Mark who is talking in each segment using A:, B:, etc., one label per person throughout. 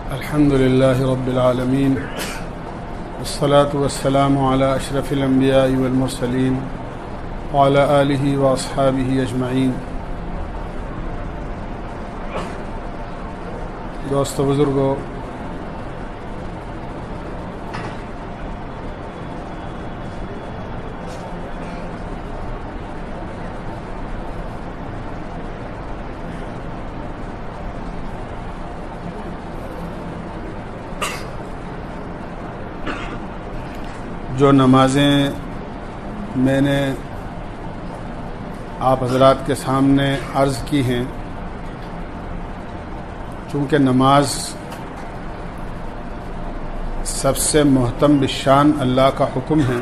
A: الحمد لله رب العالمين والصلاة والسلام على أشرف الأنبياء والمرسلين وعلى آله وأصحابه أجمعين. دوست بزرگو، جو نمازیں میں نے آپ حضرات کے سامنے عرض کی ہیں، چونکہ نماز سب سے محتم بالشان اللہ کا حکم ہے،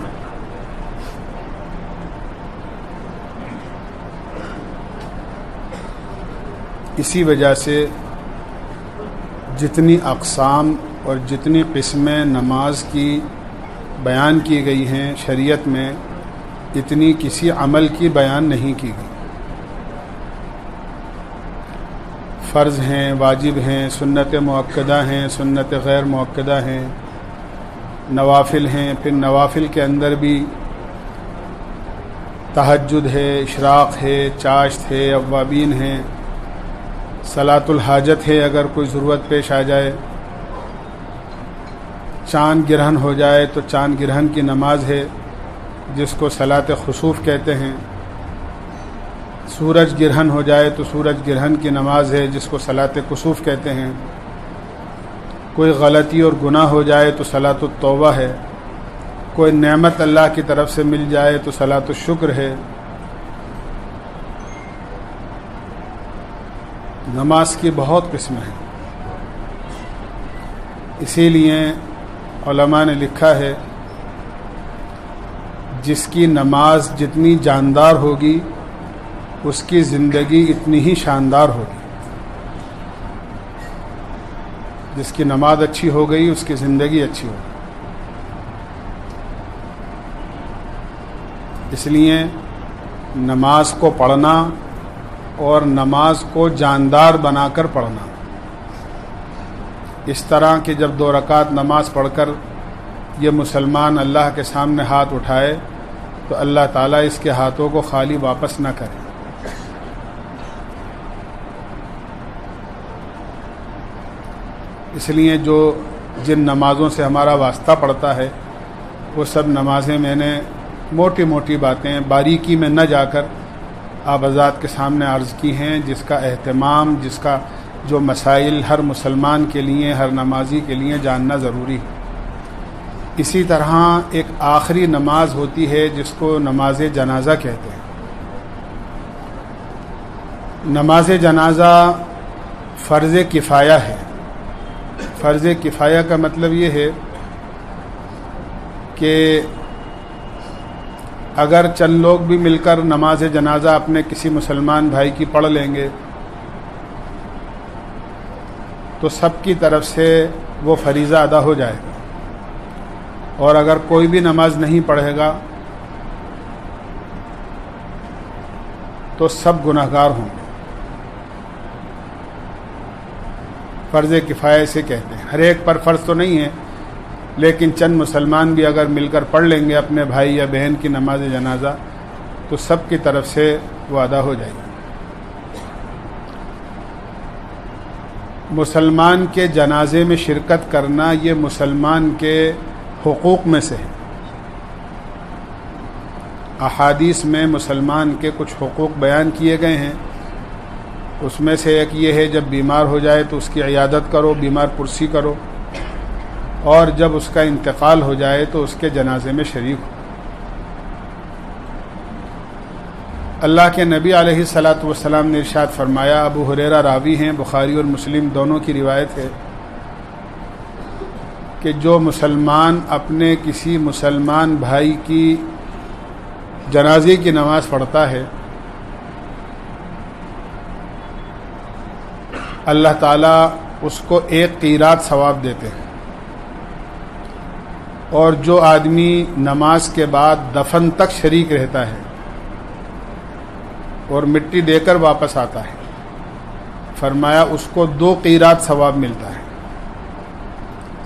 A: اسی وجہ سے جتنی اقسام اور جتنی قسمیں نماز کی بیان کی گئی ہیں شریعت میں، اتنی کسی عمل کی بیان نہیں کی گئی. فرض ہیں، واجب ہیں، سنت مؤکدہ ہیں، سنت غیر مؤکدہ ہیں، نوافل ہیں. پھر نوافل کے اندر بھی تہجد ہے، اشراق ہے، چاشت ہے، اوابین ہیں، صلاۃ الحاجت ہے اگر کوئی ضرورت پیش آ جائے، چاند گرہن ہو جائے تو چاند گرہن کی نماز ہے جس کو صلاۃ خسوف کہتے ہیں، سورج گرہن ہو جائے تو سورج گرہن کی نماز ہے جس کو صلاۃ کسوف کہتے ہیں، کوئی غلطی اور گناہ ہو جائے تو صلاۃ التوبہ ہے، کوئی نعمت اللہ کی طرف سے مل جائے تو صلاۃ الشکر ہے. نماز کی بہت قسمیں ہیں، اسی لیے علماء نے لکھا ہے جس کی نماز جتنی جاندار ہوگی اس کی زندگی اتنی ہی شاندار ہوگی. جس کی نماز اچھی ہو گئی اس کی زندگی اچھی ہوگی. اس لیے نماز کو پڑھنا اور نماز کو جاندار بنا کر پڑھنا، اس طرح کہ جب 2 رکعت نماز پڑھ کر یہ مسلمان اللہ کے سامنے ہاتھ اٹھائے تو اللہ تعالیٰ اس کے ہاتھوں کو خالی واپس نہ کرے. اس لیے جن نمازوں سے ہمارا واسطہ پڑتا ہے وہ سب نمازیں میں نے موٹی موٹی باتیں باریکی میں نہ جا کر آپ حضرات کے سامنے عرض کی ہیں، جس کا اہتمام، جس کا جو مسائل ہر مسلمان کے لیے، ہر نمازی کے لیے جاننا ضروری ہے. اسی طرح ایک آخری نماز ہوتی ہے جس کو نماز جنازہ کہتے ہیں. نماز جنازہ فرض کفایہ ہے. فرض کفایہ کا مطلب یہ ہے کہ اگر چند لوگ بھی مل کر نماز جنازہ اپنے کسی مسلمان بھائی کی پڑھ لیں گے تو سب کی طرف سے وہ فریضہ ادا ہو جائے گا، اور اگر کوئی بھی نماز نہیں پڑھے گا تو سب گناہگار ہوں گے. فرض کفایہ سے کہتے ہیں. ہر ایک پر فرض تو نہیں ہے، لیکن چند مسلمان بھی اگر مل کر پڑھ لیں گے اپنے بھائی یا بہن کی نماز جنازہ تو سب کی طرف سے وہ ادا ہو جائے گی. مسلمان کے جنازے میں شرکت کرنا یہ مسلمان کے حقوق میں سے ہے. احادیث میں مسلمان کے کچھ حقوق بیان کیے گئے ہیں. اس میں سے ایک یہ ہے جب بیمار ہو جائے تو اس کی عیادت کرو، بیمار پرسی کرو، اور جب اس کا انتقال ہو جائے تو اس کے جنازے میں شریک ہو. اللہ کے نبی علیہ الصلاۃ والسلام نے ارشاد فرمایا، ابو ہریرہ راوی ہیں، بخاری اور مسلم دونوں کی روایت ہے، کہ جو مسلمان اپنے کسی مسلمان بھائی کی جنازے کی نماز پڑھتا ہے اللہ تعالیٰ اس کو 1 قیرات ثواب دیتے ہیں، اور جو آدمی نماز کے بعد دفن تک شریک رہتا ہے اور مٹی دے کر واپس آتا ہے، فرمایا اس کو 2 قیرات ثواب ملتا ہے.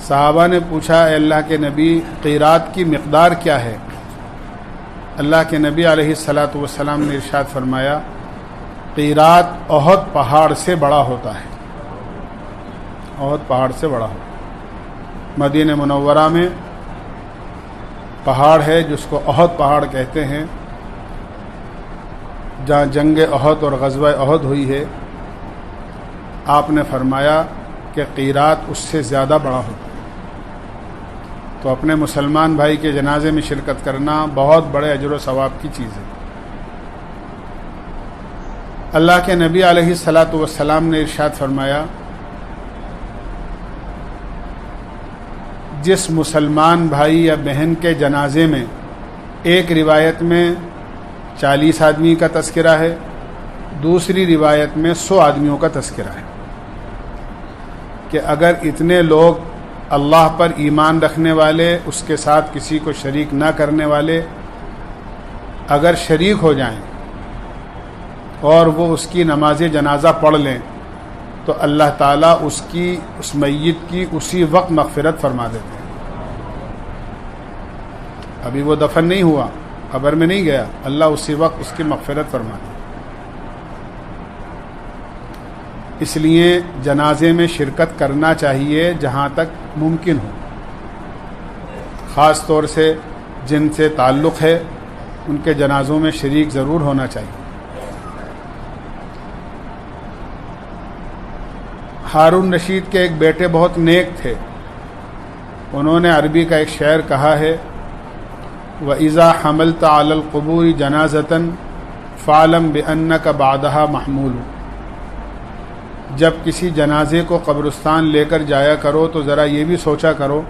A: صحابہ نے پوچھا اے اللہ کے نبی قیرات کی مقدار کیا ہے؟ اللہ کے نبی علیہ الصلاۃ والسلام نے ارشاد فرمایا قیرات احد پہاڑ سے بڑا ہوتا ہے، احد پہاڑ سے بڑا ہوتا ہے۔ مدینہ منورہ میں پہاڑ ہے جس کو احد پہاڑ کہتے ہیں، جہاں جنگ احد اور غزوہ احد ہوئی ہے، آپ نے فرمایا کہ قیرات اس سے زیادہ بڑا ہوتا ہے۔ تو اپنے مسلمان بھائی کے جنازے میں شرکت کرنا بہت بڑے اجر و ثواب کی چیز ہے۔ اللہ کے نبی علیہ الصلاۃ والسلام نے ارشاد فرمایا جس مسلمان بھائی یا بہن کے جنازے میں ایک روایت میں 40 آدمی کا تذکرہ ہے، دوسری روایت میں 100 آدمیوں کا تذکرہ ہے، کہ اگر اتنے لوگ اللہ پر ایمان رکھنے والے، اس کے ساتھ کسی کو شریک نہ کرنے والے اگر شریک ہو جائیں اور وہ اس کی نماز جنازہ پڑھ لیں تو اللہ تعالیٰ اس میت کی اسی وقت مغفرت فرما دیتے ہیں۔ ابھی وہ دفن نہیں ہوا، قبر میں نہیں گیا، اللہ اسی وقت اس کی مغفرت فرما دیتے ہیں۔ اس لیے جنازے میں شرکت کرنا چاہیے جہاں تک ممکن ہو، خاص طور سے جن سے تعلق ہے ان کے جنازوں میں شریک ضرور ہونا چاہیے۔ ہارون رشید کے ایک بیٹے بہت نیک تھے، انہوں نے عربی کا ایک شعر کہا ہے وَإِذَا حَمَلْتَ عَلَى الْقُبُورِ جَنَازَةً فَاعْلَمْ بِأَنَّكَ بَعْدَهَا مَحْمُولٌ۔ جب کسی جنازے کو قبرستان لے کر جایا کرو تو ذرا یہ بھی سوچا کرو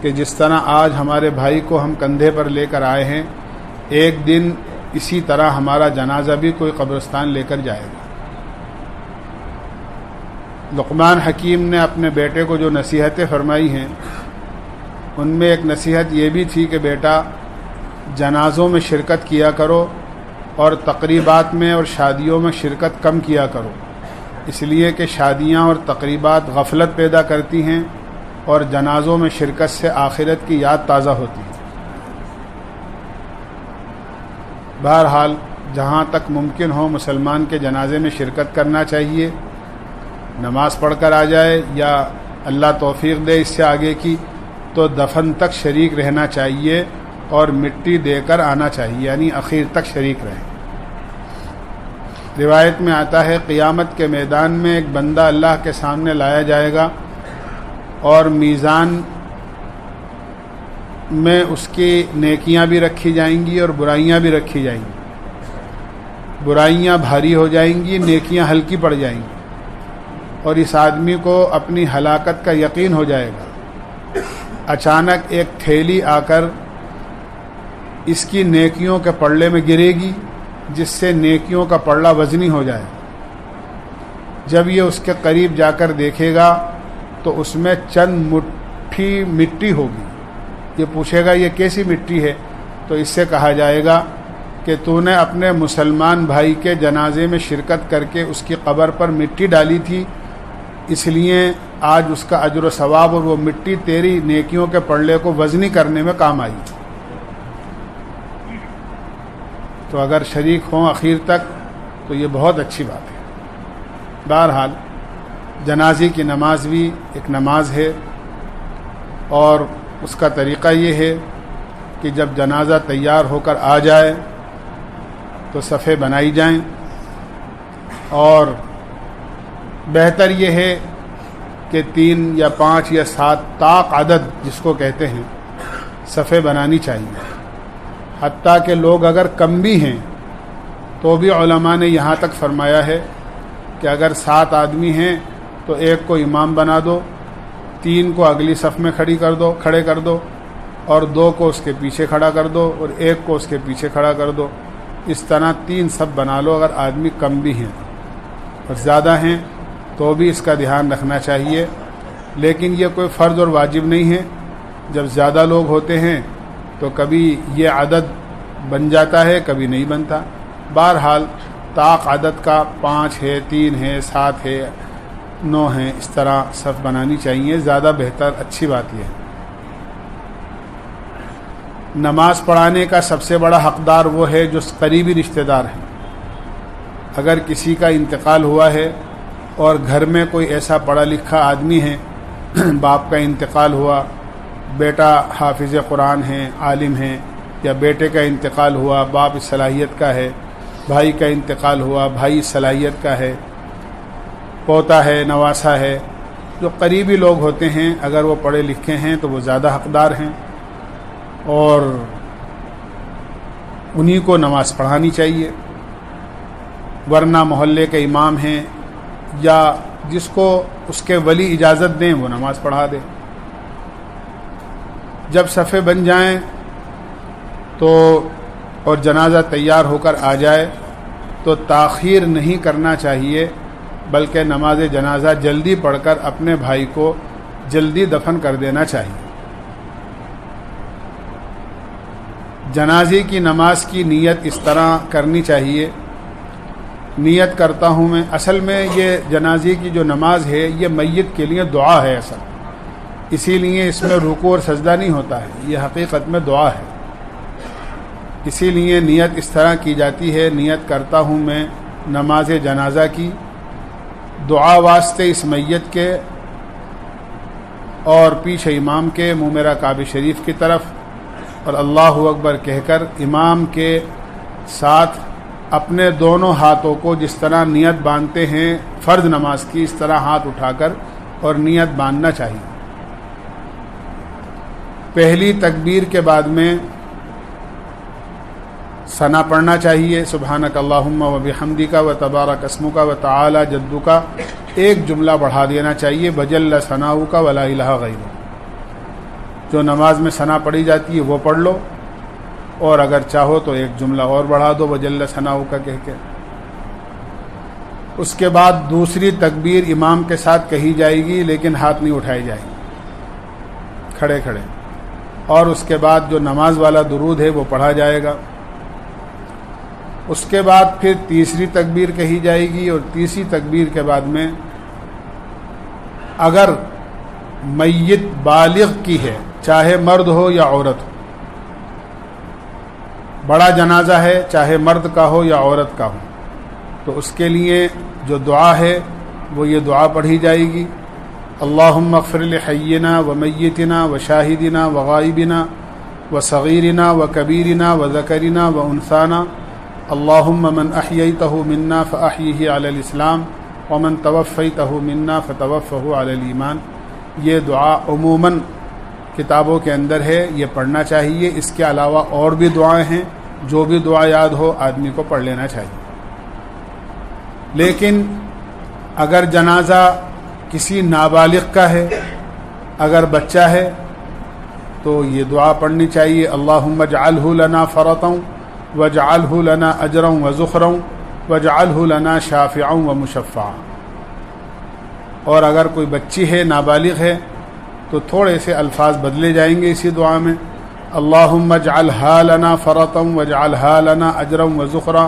A: کہ جس طرح آج ہمارے بھائی کو ہم کندھے پر لے کر آئے ہیں، ایک دن اسی طرح ہمارا جنازہ بھی کوئی قبرستان لے کر جائے گا۔ لقمان حکیم نے اپنے بیٹے کو جو نصیحتیں فرمائی ہیں ان میں ایک نصیحت یہ بھی تھی کہ بیٹا جنازوں میں شرکت کیا کرو اور تقریبات میں اور شادیوں میں شرکت کم کیا کرو، اس لیے کہ شادیاں اور تقریبات غفلت پیدا کرتی ہیں اور جنازوں میں شرکت سے آخرت کی یاد تازہ ہوتی ہے۔ بہرحال جہاں تک ممکن ہو مسلمان کے جنازے میں شرکت کرنا چاہیے، نماز پڑھ کر آ جائے یا اللہ توفیق دے اس سے آگے کی تو دفن تک شریک رہنا چاہیے اور مٹی دے کر آنا چاہیے، یعنی اخیر تک شریک رہیں۔ روایت میں آتا ہے قیامت کے میدان میں ایک بندہ اللہ کے سامنے لایا جائے گا اور میزان میں اس کی نیکیاں بھی رکھی جائیں گی اور برائیاں بھی رکھی جائیں گی۔ برائیاں بھاری ہو جائیں گی، نیکیاں ہلکی پڑ جائیں گی، اور اس آدمی کو اپنی ہلاکت کا یقین ہو جائے گا۔ اچانک ایک تھیلی آ کر اس کی نیکیوں کے پلڑے میں گرے گی جس سے نیکیوں کا پلڑا وزنی ہو جائے۔ جب یہ اس کے قریب جا کر دیکھے گا تو اس میں چند مٹھی مٹی ہوگی۔ یہ پوچھے گا یہ کیسی مٹی ہے؟ تو اس سے کہا جائے گا کہ تو نے اپنے مسلمان بھائی کے جنازے میں شرکت کر کے اس کی قبر پر مٹی ڈالی تھی، اس لیے آج اس کا اجر و ثواب اور وہ مٹی تیری نیکیوں کے پلڑے کو وزنی کرنے میں کام آئی۔ تو اگر شریک ہوں اخیر تک تو یہ بہت اچھی بات ہے۔ بہرحال جنازے کی نماز بھی ایک نماز ہے، اور اس کا طریقہ یہ ہے کہ جب جنازہ تیار ہو کر آ جائے تو صفیں بنائی جائیں، اور بہتر یہ ہے کہ 3 یا 5 یا 7 طاق عدد جس کو کہتے ہیں صفیں بنانی چاہیے۔ حتیٰ کہ لوگ اگر کم بھی ہیں تو بھی علماء نے یہاں تک فرمایا ہے کہ اگر 7 آدمی ہیں تو ایک کو امام بنا دو، 3 کو اگلی صف میں کھڑے کر دو، اور 2 کو اس کے پیچھے کھڑا کر دو، اور 1 کو اس کے پیچھے کھڑا کر دو۔ اس طرح 3 صف بنا لو اگر آدمی کم بھی ہیں، اور زیادہ ہیں تو بھی اس کا دھیان رکھنا چاہیے۔ لیکن یہ کوئی فرض اور واجب نہیں ہے۔ جب زیادہ لوگ ہوتے ہیں تو کبھی یہ عدد بن جاتا ہے، کبھی نہیں بنتا۔ بہرحال طاق عدد کا 5 ہے، 3 ہے، 7 ہے، 9 ہیں، اس طرح صف بنانی چاہیے، زیادہ بہتر اچھی بات یہ ہے۔ نماز پڑھانے کا سب سے بڑا حقدار وہ ہے جو قریبی رشتہ دار ہیں۔ اگر کسی کا انتقال ہوا ہے اور گھر میں کوئی ایسا پڑھا لکھا آدمی ہے، باپ کا انتقال ہوا، بیٹا حافظ قرآن ہے، عالم ہے، یا بیٹے کا انتقال ہوا، باپ اس صلاحیت کا ہے، بھائی کا انتقال ہوا، بھائی اس صلاحیت کا ہے، پوتا ہے، نواسا ہے، جو قریبی لوگ ہوتے ہیں اگر وہ پڑھے لکھے ہیں تو وہ زیادہ حقدار ہیں اور انہی کو نماز پڑھانی چاہیے، ورنہ محلے کے امام ہیں یا جس کو اس کے ولی اجازت دیں وہ نماز پڑھا دے۔ جب صفیں بن جائیں تو اور جنازہ تیار ہو کر آ جائے تو تاخیر نہیں کرنا چاہیے، بلکہ نماز جنازہ جلدی پڑھ کر اپنے بھائی کو جلدی دفن کر دینا چاہیے۔ جنازے کی نماز کی نیت اس طرح کرنی چاہیے، نیت کرتا ہوں میں، اصل میں یہ جنازے کی جو نماز ہے یہ میت کے لیے دعا ہے اصل، اسی لیے اس میں رکوع اور سجدہ نہیں ہوتا ہے، یہ حقیقت میں دعا ہے، اسی لیے نیت اس طرح کی جاتی ہے، نیت کرتا ہوں میں نماز جنازہ کی، دعا واسطے اس میت کے اور پیچھے امام کے منہ میرا کعبہ شریف کی طرف، اور اللہ اکبر کہہ کر امام کے ساتھ اپنے دونوں ہاتھوں کو جس طرح نیت باندھتے ہیں فرض نماز کی، اس طرح ہاتھ اٹھا کر اور نیت باندھنا چاہیے۔ پہلی تکبیر کے بعد میں ثنا پڑھنا چاہیے، سبحانک اللہم و بحمدک و تبارک اسمک و تعالی جدک، ایک جملہ بڑھا دینا چاہیے، بجل ثناؤک ولا الہ غیرک۔ جو نماز میں ثنا پڑھی جاتی ہے وہ پڑھ لو، اور اگر چاہو تو ایک جملہ اور بڑھا دو بجل ثناؤک کہہ کے۔ اس کے بعد دوسری تکبیر امام کے ساتھ کہی جائے گی لیکن ہاتھ نہیں اٹھائے جائیں گے، کھڑے کھڑے، اور اس کے بعد جو نماز والا درود ہے وہ پڑھا جائے گا۔ اس کے بعد پھر تیسری تکبیر کہی جائے گی، اور تیسری تکبیر کے بعد میں اگر میت بالغ کی ہے، چاہے مرد ہو یا عورت ہو، بڑا جنازہ ہے چاہے مرد کا ہو یا عورت کا ہو، تو اس کے لیے جو دعا ہے وہ یہ دعا پڑھی جائے گی، اللہم اغفر لحینا و میتنا و شاہدنا و غائبنا و صغیرنا و کبیرنا و ذکرنا و انثانا، اللہم من احییتہ منا فاحیہ علی الاسلام ومن توفیتہ منا فتوفہ علی الایمان۔ یہ دعا عموماً کتابوں کے اندر ہے، یہ پڑھنا چاہیے۔ اس کے علاوہ اور بھی دعائیں ہیں، جو بھی دعا یاد ہو آدمی کو پڑھ لینا چاہیے۔ لیکن اگر جنازہ کسی نابالغ کا ہے، اگر بچہ ہے تو یہ دعا پڑھنی چاہیے، اللہم اجعلہ لنا فرطا واجعلہ لنا اجرا وذخرا واجعلہ لنا شافعا ومشفعا۔ اور اگر کوئی بچی ہے، نابالغ ہے، تو تھوڑے سے الفاظ بدلے جائیں گے اسی دعا میں، اللہم اجعلہا لنا فرطا واجعلہا لنا اجرا وذخرا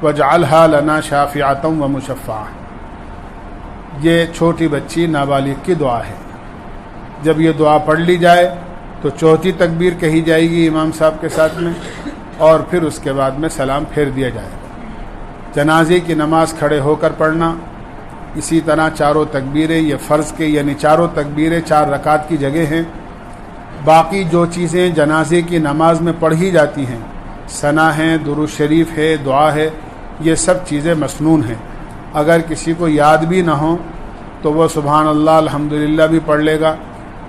A: واجعلہا لنا شافعا ومشفعا۔ یہ چھوٹی بچی نابالغ کی دعا ہے۔ جب یہ دعا پڑھ لی جائے تو چوتھی تکبیر کہی جائے گی امام صاحب کے ساتھ میں، اور پھر اس کے بعد میں سلام پھیر دیا جائے گا۔ جنازے کی نماز کھڑے ہو کر پڑھنا، اسی طرح چاروں تکبیریں، یہ فرض کے یعنی چاروں تکبیریں 4 رکعت کی جگہ ہیں۔ باقی جو چیزیں جنازے کی نماز میں پڑھی جاتی ہیں، ثنا ہے، درود شریف ہے، دعا ہے، یہ سب چیزیں مسنون ہیں۔ اگر کسی کو یاد بھی نہ ہو تو وہ سبحان اللہ الحمدللہ بھی پڑھ لے گا،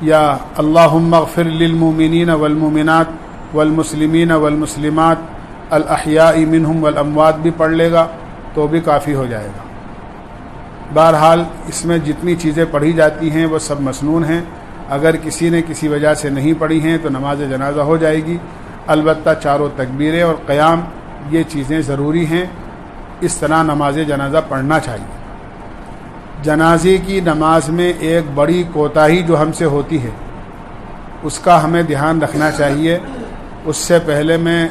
A: یا اللہم اغفر للمؤمنین والمؤمنات والمسلمین والمسلمات الاحیاء منہم والاموات بھی پڑھ لے گا تو بھی کافی ہو جائے گا۔ بہرحال اس میں جتنی چیزیں پڑھی جاتی ہیں وہ سب مسنون ہیں، اگر کسی نے کسی وجہ سے نہیں پڑھی ہیں تو نماز جنازہ ہو جائے گی۔ البتہ چاروں تکبیریں اور قیام یہ چیزیں ضروری ہیں، اس طرح نماز جنازہ پڑھنا چاہیے۔ جنازے کی نماز میں ایک بڑی کوتاہی جو ہم سے ہوتی ہے اس کا ہمیں دھیان رکھنا چاہیے۔ اس سے پہلے میں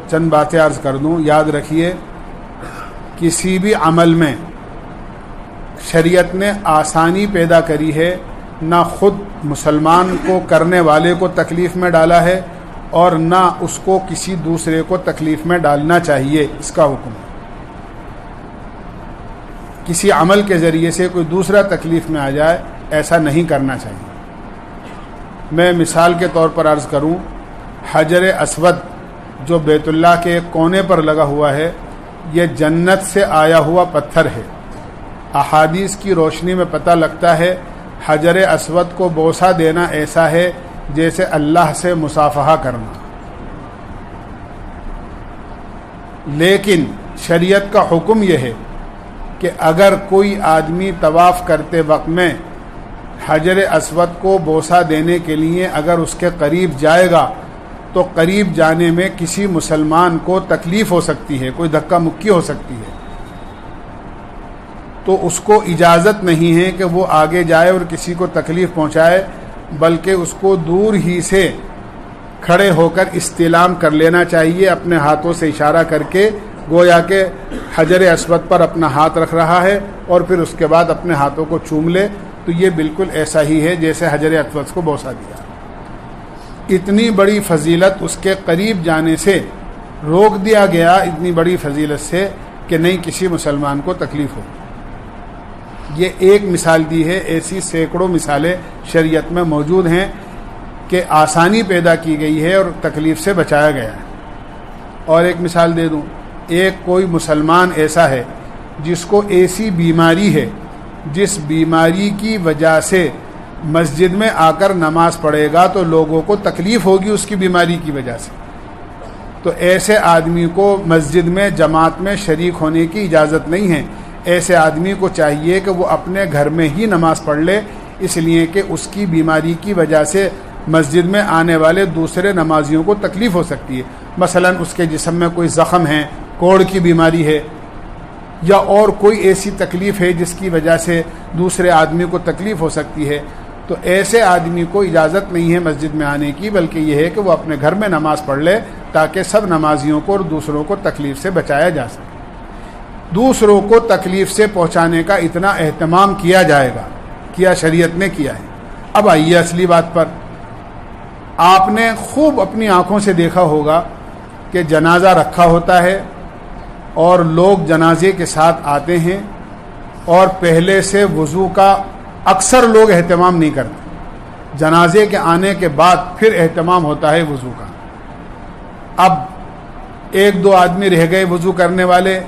A: چند باتیں عرض کر دوں۔ یاد رکھیے، کسی بھی عمل میں شریعت نے آسانی پیدا کری ہے، نہ خود مسلمان کو کرنے والے کو تکلیف میں ڈالا ہے اور نہ اس کو کسی دوسرے کو تکلیف میں ڈالنا چاہیے۔ اس کا حکم ہے کسی عمل کے ذریعے سے کوئی دوسرا تکلیف میں آ جائے، ایسا نہیں کرنا چاہیے۔ میں مثال کے طور پر عرض کروں، حجر اسود جو بیت اللہ کے ایک کونے پر لگا ہوا ہے، یہ جنت سے آیا ہوا پتھر ہے۔ احادیث کی روشنی میں پتہ لگتا ہے حجر اسود کو بوسہ دینا ایسا ہے جیسے اللہ سے مصافحہ کرنا۔ لیکن شریعت کا حکم یہ ہے کہ اگر کوئی آدمی طواف کرتے وقت میں حجر اسود کو بوسہ دینے کے لیے اگر اس کے قریب جائے گا تو قریب جانے میں کسی مسلمان کو تکلیف ہو سکتی ہے، کوئی دھکا مکی ہو سکتی ہے، تو اس کو اجازت نہیں ہے کہ وہ آگے جائے اور کسی کو تکلیف پہنچائے، بلکہ اس کو دور ہی سے کھڑے ہو کر استلام کر لینا چاہیے، اپنے ہاتھوں سے اشارہ کر کے گویا کہ حجر اسود پر اپنا ہاتھ رکھ رہا ہے اور پھر اس کے بعد اپنے ہاتھوں کو چوم لے، تو یہ بالکل ایسا ہی ہے جیسے حجر اسود کو بوسہ دیا۔ اتنی بڑی فضیلت اس کے قریب جانے سے روک دیا گیا، اتنی بڑی فضیلت سے کہ نہیں کسی مسلمان کو تکلیف ہو۔ یہ ایک مثال دی ہے، ایسی سینکڑوں مثالیں شریعت میں موجود ہیں کہ آسانی پیدا کی گئی ہے اور تکلیف سے بچایا گیا ہے۔ اور ایک مثال دے دوں، ایک کوئی مسلمان ایسا ہے جس کو ایسی بیماری ہے جس بیماری کی وجہ سے مسجد میں آ کر نماز پڑھے گا تو لوگوں کو تکلیف ہوگی اس کی بیماری کی وجہ سے، تو ایسے آدمی کو مسجد میں جماعت میں شریک ہونے کی اجازت نہیں ہے۔ ایسے آدمی کو چاہیے کہ وہ اپنے گھر میں ہی نماز پڑھ لے، اس لیے کہ اس کی بیماری کی وجہ سے مسجد میں آنے والے دوسرے نمازیوں کو تکلیف ہو سکتی ہے۔ مثلا اس کے جسم میں کوئی زخم ہے، کوڑ کی بیماری ہے، یا اور کوئی ایسی تکلیف ہے جس کی وجہ سے دوسرے آدمی کو تکلیف ہو سکتی ہے، تو ایسے آدمی کو اجازت نہیں ہے مسجد میں آنے کی، بلکہ یہ ہے کہ وہ اپنے گھر میں نماز پڑھ لے تاکہ سب نمازیوں کو اور دوسروں کو تکلیف سے بچایا جا سکے۔ دوسروں کو تکلیف سے پہنچانے کا اتنا اہتمام کیا جائے گا، کیا شریعت نے کیا ہے۔ اب آئیے اصلی بات پر، آپ نے خوب اپنی آنکھوں سے دیکھا ہوگا کہ جنازہ رکھا ہوتا ہے اور لوگ جنازے کے ساتھ آتے ہیں اور پہلے سے وضو کا اکثر لوگ اہتمام نہیں کرتے، جنازے کے آنے کے بعد پھر اہتمام ہوتا ہے وضو کا۔ اب ایک دو آدمی رہ گئے وضو کرنے والے،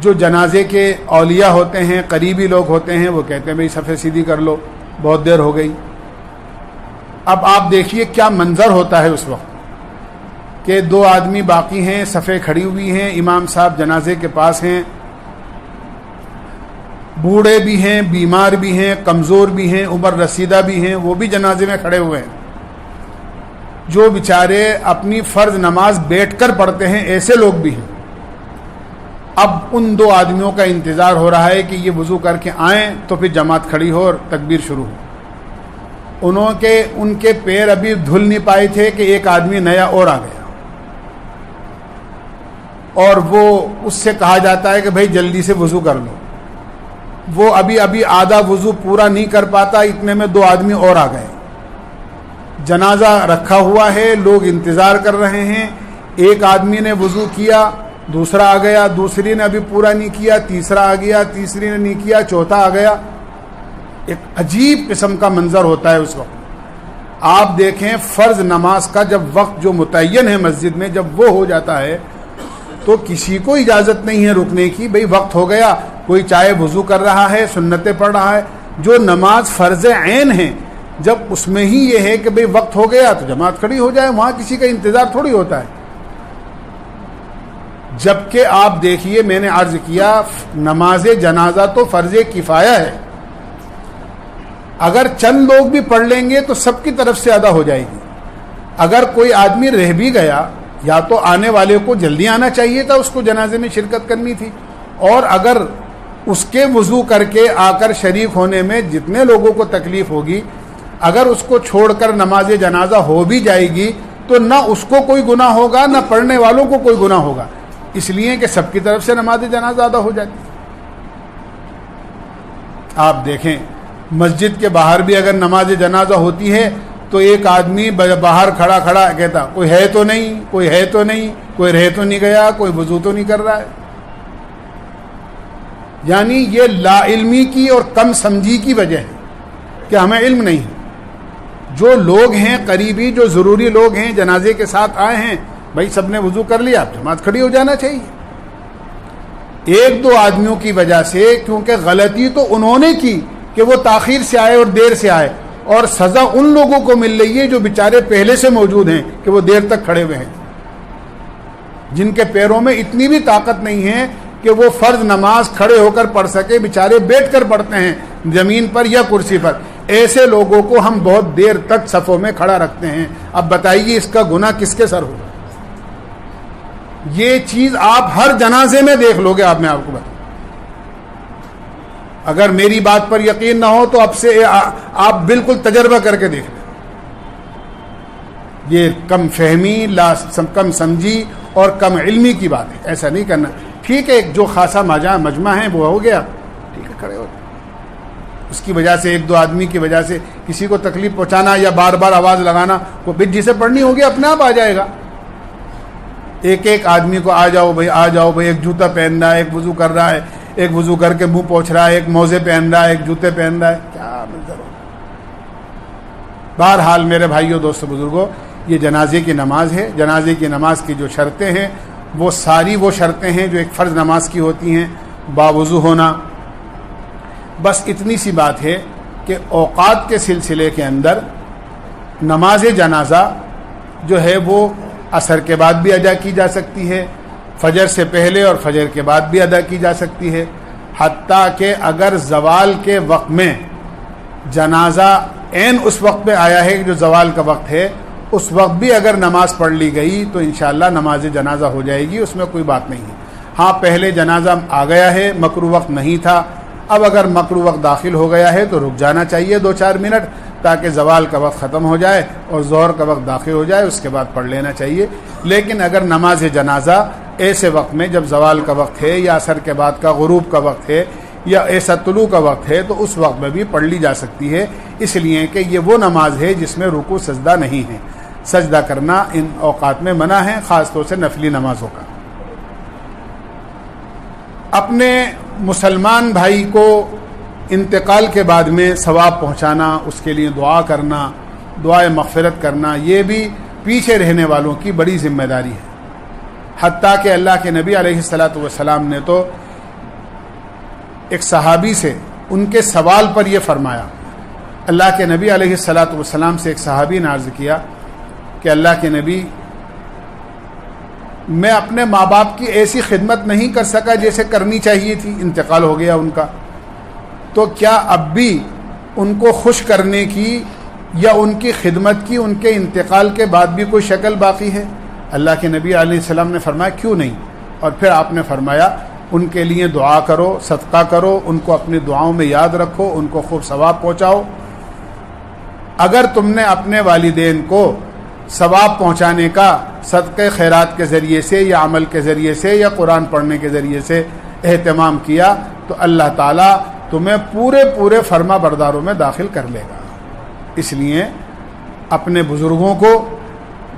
A: جو جنازے کے اولیاء ہوتے ہیں، قریبی لوگ ہوتے ہیں، وہ کہتے ہیں بھئی صفحے سیدھی کر لو، بہت دیر ہو گئی۔ اب آپ دیکھیے کیا منظر ہوتا ہے اس وقت کہ دو آدمی باقی ہیں، صفحے کھڑی ہوئی ہیں، امام صاحب جنازے کے پاس ہیں، بوڑھے بھی ہیں، بیمار بھی ہیں، کمزور بھی ہیں، عمر رسیدہ بھی ہیں، وہ بھی جنازے میں کھڑے ہوئے ہیں۔ جو بیچارے اپنی فرض نماز بیٹھ کر پڑھتے ہیں ایسے لوگ بھی ہیں۔ اب ان دو آدمیوں کا انتظار ہو رہا ہے کہ یہ وضو کر کے آئیں تو پھر جماعت کھڑی ہو اور تکبیر شروع ہو۔ ان کے پیر ابھی دھل نہیں پائے تھے کہ ایک آدمی نیا اور آ گیا، اور وہ اس سے کہا جاتا ہے کہ بھائی جلدی سے وضو کر لو۔ وہ ابھی آدھا وضو پورا نہیں کر پاتا، اتنے میں دو آدمی اور آ گئے۔ جنازہ رکھا ہوا ہے، لوگ انتظار کر رہے ہیں، ایک آدمی نے وضو کیا، دوسرا آ گیا، دوسری نے ابھی پورا نہیں کیا، تیسرا آ گیا، تیسری نے نہیں کیا، چوتھا آ گیا۔ ایک عجیب قسم کا منظر ہوتا ہے اس وقت۔ آپ دیکھیں فرض نماز کا جب وقت جو متعین ہے مسجد میں جب وہ ہو جاتا ہے تو کسی کو اجازت نہیں ہے رکنے کی، بھئی وقت ہو گیا، کوئی چاہے وضو کر رہا ہے، سنتیں پڑھ رہا ہے، جو نماز فرض عین ہے جب اس میں ہی یہ ہے کہ بھئی وقت ہو گیا تو جماعت کھڑی ہو جائے، وہاں کسی کا انتظار تھوڑی ہوتا ہے۔ جبکہ آپ دیکھیے، میں نے عرض کیا نماز جنازہ تو فرض کفایہ ہے، اگر چند لوگ بھی پڑھ لیں گے تو سب کی طرف سے ادا ہو جائے گی۔ اگر کوئی آدمی رہ بھی گیا، یا تو آنے والے کو جلدی آنا چاہیے تھا، اس کو جنازے میں شرکت کرنی تھی، اور اگر اس کے وضو کر کے آ کر شریک ہونے میں جتنے لوگوں کو تکلیف ہوگی، اگر اس کو چھوڑ کر نماز جنازہ ہو بھی جائے گی تو نہ اس کو کوئی گناہ ہوگا نہ پڑھنے والوں کو کوئی گناہ ہوگا، اس لیے کہ سب کی طرف سے نماز جنازہ ادا ہو جاتی ہے۔ آپ دیکھیں مسجد کے باہر بھی اگر نماز جنازہ ہوتی ہے تو ایک آدمی باہر کھڑا کھڑا کہتا کوئی ہے تو نہیں، کوئی ہے تو نہیں، کوئی رہ تو نہیں گیا، کوئی وضو تو نہیں کر رہا ہے. یعنی یہ لا علمی کی اور کم سمجھی کی وجہ ہے کہ ہمیں علم نہیں ہے. جو لوگ ہیں قریبی، جو ضروری لوگ ہیں جنازے کے ساتھ آئے ہیں، بھائی سب نے وضو کر لیا، جماعت کھڑی ہو جانا چاہیے. ایک دو آدمیوں کی وجہ سے، کیونکہ غلطی تو انہوں نے کی کہ وہ تاخیر سے آئے اور دیر سے آئے، اور سزا ان لوگوں کو مل رہی ہے جو بیچارے پہلے سے موجود ہیں کہ وہ دیر تک کھڑے ہوئے ہیں، جن کے پیروں میں اتنی بھی طاقت نہیں ہے کہ وہ فرض نماز کھڑے ہو کر پڑھ سکے، بیچارے بیٹھ کر پڑھتے ہیں زمین پر یا کرسی پر. ایسے لوگوں کو ہم بہت دیر تک صفوں میں کھڑا رکھتے ہیں. اب بتائیے اس کا گناہ کس کے سر ہوگا؟ یہ چیز آپ ہر جنازے میں دیکھ لو گے. میں آپ کو بتا، اگر میری بات پر یقین نہ ہو تو اب سے آپ بالکل تجربہ کر کے دیکھ لیں. یہ کم فہمی، کم سمجھی اور کم علمی کی بات ہے. ایسا نہیں کرنا. ٹھیک ہے جو خاصا مجمع ہے وہ ہو گیا، ٹھیک ہے کھڑے ہو، اس کی وجہ سے ایک دو آدمی کی وجہ سے کسی کو تکلیف پہنچانا یا بار بار آواز لگانا، وہ بت جسے پڑھنی ہوگی اپنے آپ آ جائے گا. ایک ایک آدمی کو آ جاؤ بھائی، آ جاؤ بھائی. ایک جوتا پہن رہا ہے، ایک وضو کر رہا ہے، ایک وضو کر کے منہ پوچھ رہا ہے، ایک موزے پہن رہا ہے، ایک جوتے پہن رہا ہے. کیا منظر ہو. بہرحال میرے بھائیوں، دوستوں، بزرگوں، یہ جنازے کی نماز ہے. جنازے کی نماز کی جو شرطیں ہیں وہ ساری وہ شرطیں ہیں جو ایک فرض نماز کی ہوتی ہیں. باوضو ہونا. بس اتنی سی بات ہے کہ اوقات کے سلسلے کے اندر نماز جنازہ جو ہے وہ عصر کے بعد بھی ادا کی جا سکتی ہے، فجر سے پہلے اور فجر کے بعد بھی ادا کی جا سکتی ہے. حتیٰ کہ اگر زوال کے وقت میں جنازہ عین اس وقت پہ آیا ہے جو زوال کا وقت ہے، اس وقت بھی اگر نماز پڑھ لی گئی تو انشاءاللہ نماز جنازہ ہو جائے گی. اس میں کوئی بات نہیں ہے. ہاں پہلے جنازہ آ گیا ہے، مکروہ وقت نہیں تھا، اب اگر مکروہ وقت داخل ہو گیا ہے تو رک جانا چاہیے 2-4 منٹ تاکہ زوال کا وقت ختم ہو جائے اور ظہر کا وقت داخل ہو جائے، اس کے بعد پڑھ لینا چاہیے. لیکن اگر نماز جنازہ ایسے وقت میں جب زوال کا وقت ہے یا عصر کے بعد کا غروب کا وقت ہے یا ایسا طلوع کا وقت ہے تو اس وقت میں بھی پڑھ لی جا سکتی ہے، اس لیے کہ یہ وہ نماز ہے جس میں رکوع سجدہ نہیں ہے. سجدہ کرنا ان اوقات میں منع ہے، خاص طور سے نفلی نمازوں کا. اپنے مسلمان بھائی کو انتقال کے بعد میں ثواب پہنچانا، اس کے لیے دعا کرنا، دعائے مغفرت کرنا، یہ بھی پیچھے رہنے والوں کی بڑی ذمہ داری ہے. حتیٰ کہ اللہ کے نبی علیہ الصلاۃ والسلام نے تو ایک صحابی سے ان کے سوال پر یہ فرمایا. اللہ کے نبی علیہ الصلاۃ والسلام سے ایک صحابی نے عرض کیا کہ اللہ کے نبی، میں اپنے ماں باپ کی ایسی خدمت نہیں کر سکا جیسے کرنی چاہیے تھی، انتقال ہو گیا ان کا، تو کیا اب بھی ان کو خوش کرنے کی یا ان کی خدمت کی ان کے انتقال کے بعد بھی کوئی شکل باقی ہے؟ اللہ کے نبی علیہ السلام نے فرمایا کیوں نہیں. اور پھر آپ نے فرمایا ان کے لیے دعا کرو، صدقہ کرو، ان کو اپنی دعاؤں میں یاد رکھو، ان کو خوب ثواب پہنچاؤ. اگر تم نے اپنے والدین کو ثواب پہنچانے کا صدقے خیرات کے ذریعے سے یا عمل کے ذریعے سے یا قرآن پڑھنے کے ذریعے سے اہتمام کیا تو اللہ تعالیٰ تمہیں پورے فرما برداروں میں داخل کر لے گا. اس لیے اپنے بزرگوں کو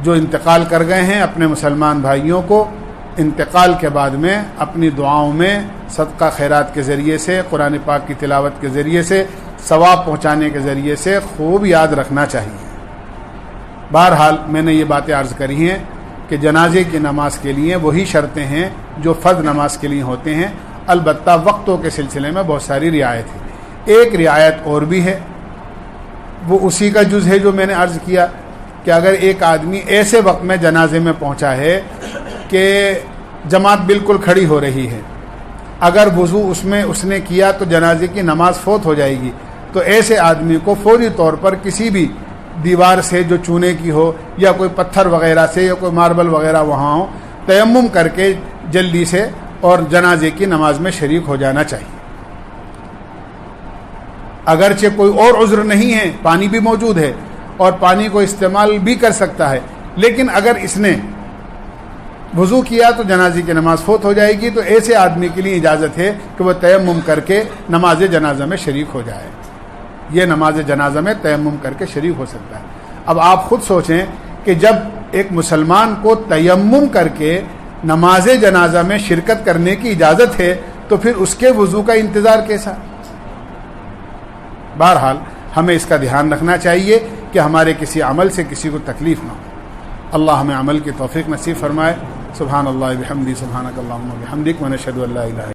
A: جو انتقال کر گئے ہیں، اپنے مسلمان بھائیوں کو انتقال کے بعد میں اپنی دعاؤں میں صدقہ خیرات کے ذریعے سے، قرآن پاک کی تلاوت کے ذریعے سے، ثواب پہنچانے کے ذریعے سے خوب یاد رکھنا چاہیے. بہرحال میں نے یہ باتیں عرض کری ہیں کہ جنازے کی نماز کے لیے وہی شرطیں ہیں جو فرض نماز کے لیے ہوتے ہیں. البتہ وقتوں کے سلسلے میں بہت ساری رعایت ہے. ایک رعایت اور بھی ہے، وہ اسی کا جز ہے جو میں نے عرض کیا کہ اگر ایک آدمی ایسے وقت میں جنازے میں پہنچا ہے کہ جماعت بالکل کھڑی ہو رہی ہے، اگر وضو اس نے کیا تو جنازے کی نماز فوت ہو جائے گی، تو ایسے آدمی کو فوری طور پر کسی بھی دیوار سے جو چونے کی ہو یا کوئی پتھر وغیرہ سے یا کوئی ماربل وغیرہ وہاں ہو، تیمم کر کے جلدی سے اور جنازے کی نماز میں شریک ہو جانا چاہیے. اگرچہ کوئی اور عذر نہیں ہے، پانی بھی موجود ہے اور پانی کو استعمال بھی کر سکتا ہے، لیکن اگر اس نے وضو کیا تو جنازے کی نماز فوت ہو جائے گی، تو ایسے آدمی کے لیے اجازت ہے کہ وہ تیمم کر کے نماز جنازہ میں شریک ہو جائے. یہ نماز جنازہ میں تیمم کر کے شریک ہو سکتا ہے. اب آپ خود سوچیں کہ جب ایک مسلمان کو تیمم کر کے نماز جنازہ میں شرکت کرنے کی اجازت ہے تو پھر اس کے وضو کا انتظار کیسا؟ بہرحال ہمیں اس کا دھیان رکھنا چاہیے کہ ہمارے کسی عمل سے کسی کو تکلیف نہ ہو. اللہ ہمیں عمل کی توفیق نصیب فرمائے. سبحان اللہ بحمدی، سبحانک اللہم وبحمدک، ونشہد ان لا الہ